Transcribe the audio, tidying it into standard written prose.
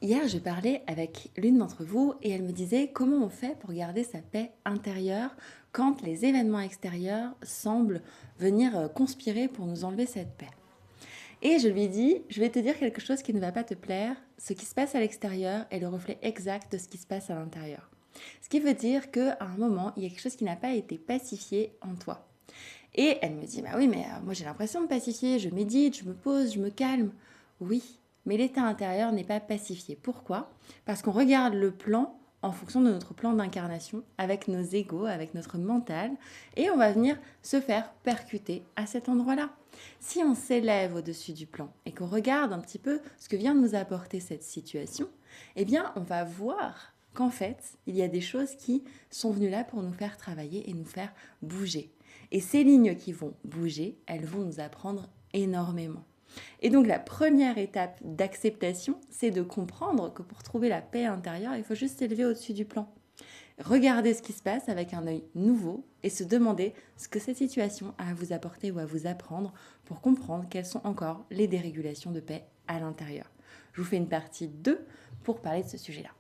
Hier, je parlais avec l'une d'entre vous et elle me disait comment on fait pour garder sa paix intérieure quand les événements extérieurs semblent venir conspirer pour nous enlever cette paix. Et je lui dis, je vais te dire quelque chose qui ne va pas te plaire, ce qui se passe à l'extérieur est le reflet exact de ce qui se passe à l'intérieur. Ce qui veut dire qu'à un moment, il y a quelque chose qui n'a pas été pacifié en toi. Et elle me dit, bah oui, mais moi j'ai l'impression de pacifier, je médite, je me pose, je me calme. Oui, mais l'état intérieur n'est pas pacifié. Pourquoi? Parce qu'on regarde le plan en fonction de notre plan d'incarnation, avec nos égos, avec notre mental, et on va venir se faire percuter à cet endroit-là. Si on s'élève au-dessus du plan et qu'on regarde un petit peu ce que vient de nous apporter cette situation, eh bien on va voir qu'en fait, il y a des choses qui sont venues là pour nous faire travailler et nous faire bouger. Et ces lignes qui vont bouger, elles vont nous apprendre énormément. Et donc la première étape d'acceptation, c'est de comprendre que pour trouver la paix intérieure, il faut juste s'élever au-dessus du plan. Regarder ce qui se passe avec un œil nouveau et se demander ce que cette situation a à vous apporter ou à vous apprendre pour comprendre quelles sont encore les dérégulations de paix à l'intérieur. Je vous fais une partie 2 pour parler de ce sujet-là.